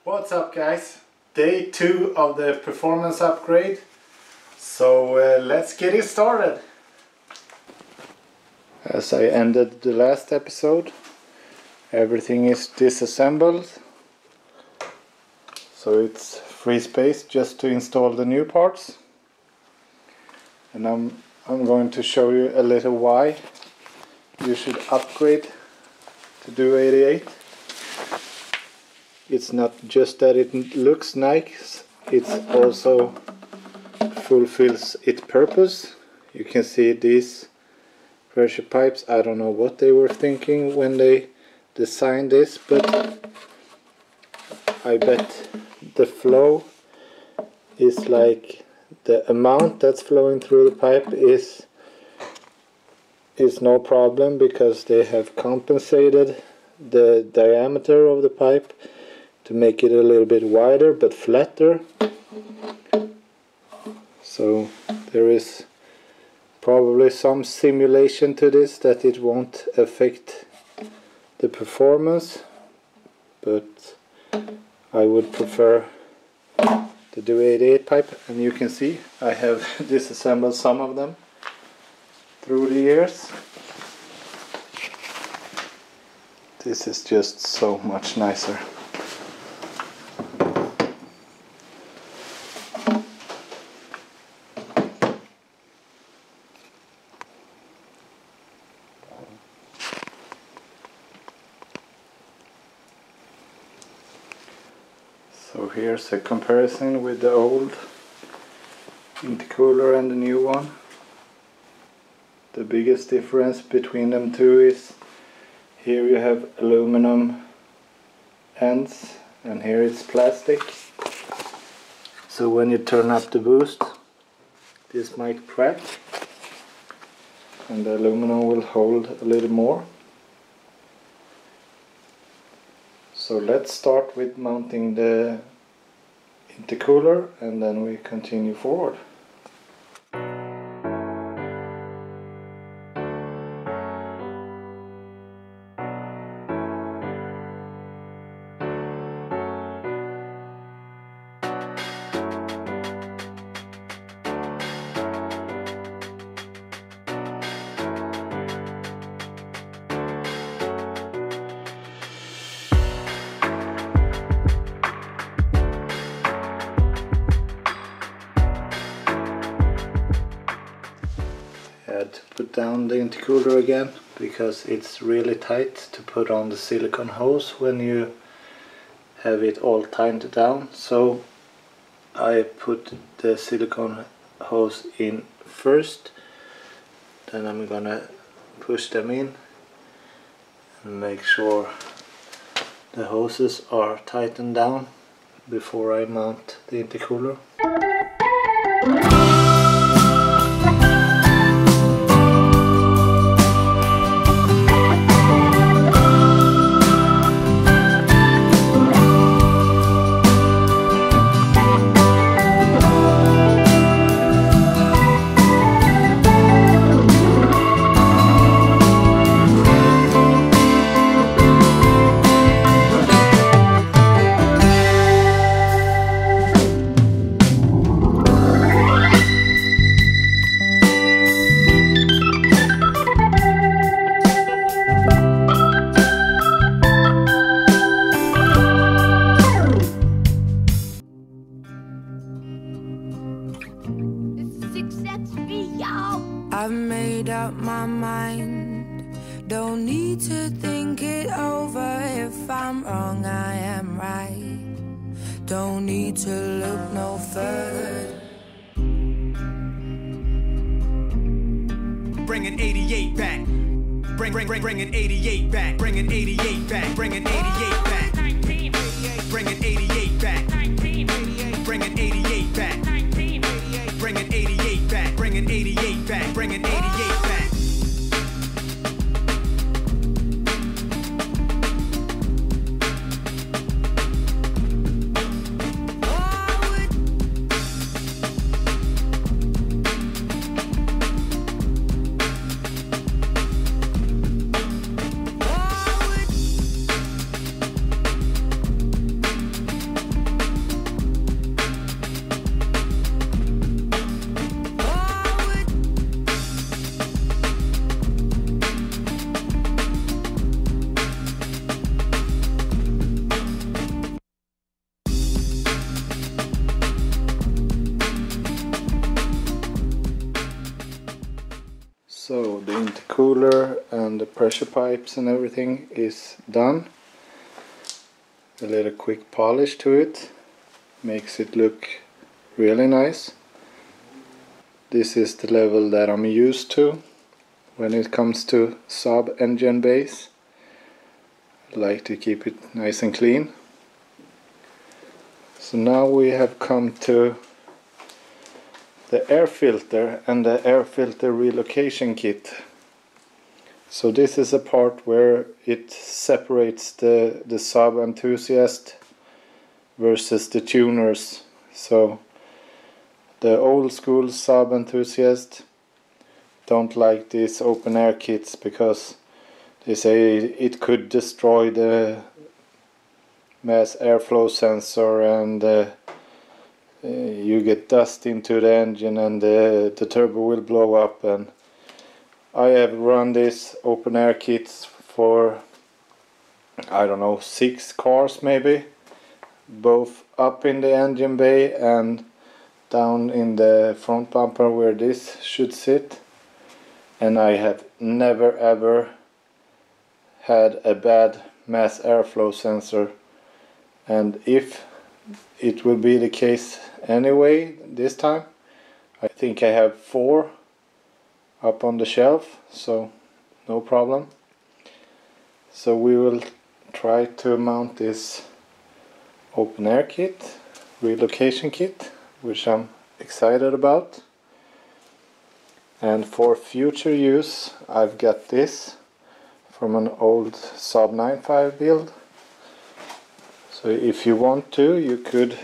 What's up guys? Day 2 of the performance upgrade. So let's get it started. As I ended the last episode, everything is disassembled. So it's free space just to install the new parts. And I'm going to show you a little why you should upgrade to DO88. It's not just that it looks nice, it also fulfills its purpose. You can see these pressure pipes. I don't know what they were thinking when they designed this, but I bet the flow is like the amount that's flowing through the pipe is no problem, because they have compensated the diameter of the pipe to make it a little bit wider but flatter. So there is probably some simulation to this that it won't affect the performance, but I would prefer the DO88 pipe. And you can see I have disassembled some of them through the years. This is just so much nicer. So here's a comparison with the old Intercooler and the new one. The biggest difference between them two is here you have aluminum ends and here it's plastic. So when you turn up the boost, this might crack and the aluminum will hold a little more. So let's start with mounting the intercooler and then we continue forward. To put down the intercooler again, because it's really tight to put on the silicone hose when you have it all tightened down. So I put the silicone hose in first, then I'm gonna push them in and make sure the hoses are tightened down before I mount the intercooler. I've made up my mind, don't need to think it over. If I'm wrong, I am right, don't need to look no further. Bringing 88 back, bringing 88 back, bringing 88 back, bringing 88 back, bringing 88 back, bringing 88 back, bringing 88 back, bringing 88 back, bringing 88 back. So the intercooler and the pressure pipes and everything is done. A little quick polish to it makes it look really nice. This is the level that I'm used to when it comes to Saab engine bays. I like to keep it nice and clean. So now we have come to the air filter and the air filter relocation kit. So this is a part where it separates the Saab enthusiast versus the tuners. So the old school Saab enthusiast don't like these open air kits because they say it could destroy the mass airflow sensor and you get dust into the engine and the turbo will blow up. And I have run these open air kits for, I don't know, 6 cars maybe, both up in the engine bay and down in the front bumper where this should sit, and I have never ever had a bad mass airflow sensor. And if it will be the case anyway this time, I think I have 4 up on the shelf, so no problem. So we will try to mount this open air kit, relocation kit, which I'm excited about. And for future use I've got this from an old Saab 9.5 build. So if you want to, you could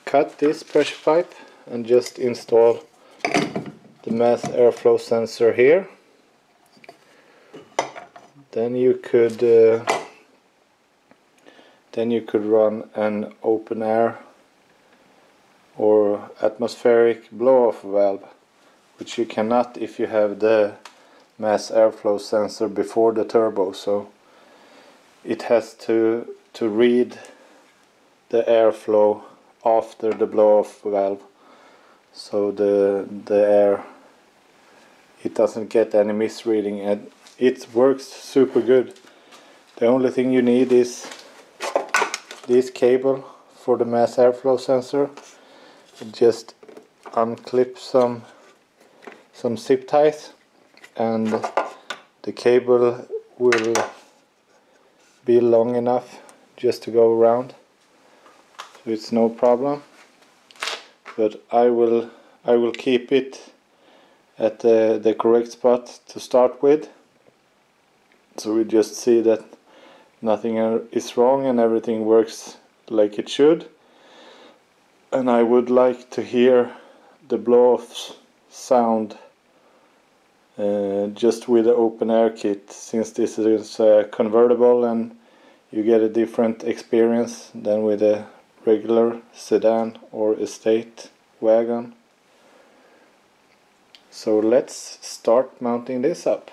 cut this pressure pipe and just install the mass airflow sensor here. Then you could run an open air or atmospheric blow-off valve, which you cannot if you have the mass airflow sensor before the turbo. So it has to read the airflow after the blow-off valve, so the air, it doesn't get any misreading, and it works super good. The only thing you need is this cable for the mass airflow sensor. Just unclip some zip ties and the cable will be long enough just to go around, so it's no problem. But I will keep it at the correct spot to start with, so we just see that nothing is wrong and everything works like it should. And I would like to hear the blow-off sound just with the open air kit, since this is convertible and you get a different experience than with a regular sedan or estate wagon. So let's start mounting this up.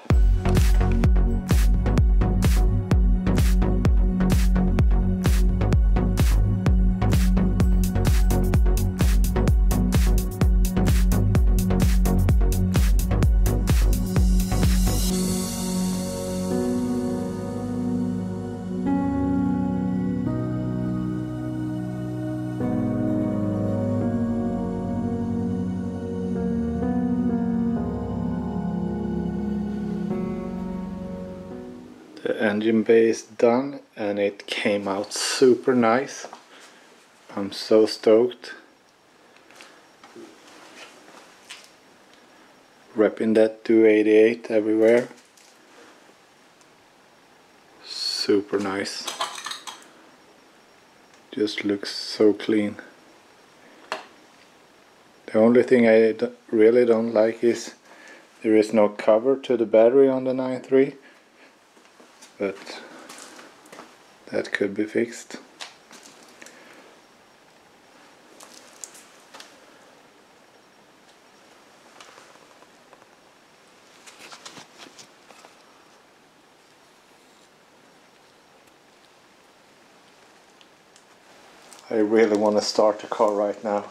The engine bay is done and it came out super nice. I'm so stoked. Repping that DO88 everywhere. Super nice. Just looks so clean. The only thing I really don't like is there is no cover to the battery on the 9.3. But that could be fixed. I really want to start the car right now.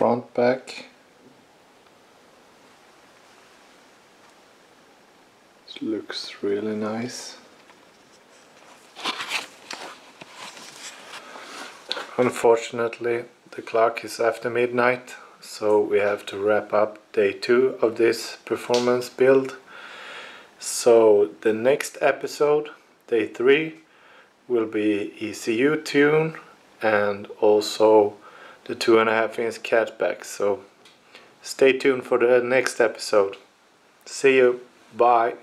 front back. It looks really nice. Unfortunately, the clock is after midnight, so we have to wrap up day 2 of this performance build. So the next episode, day 3, will be ECU tune and also the 2.5-inch catback. So stay tuned for the next episode. See you. Bye.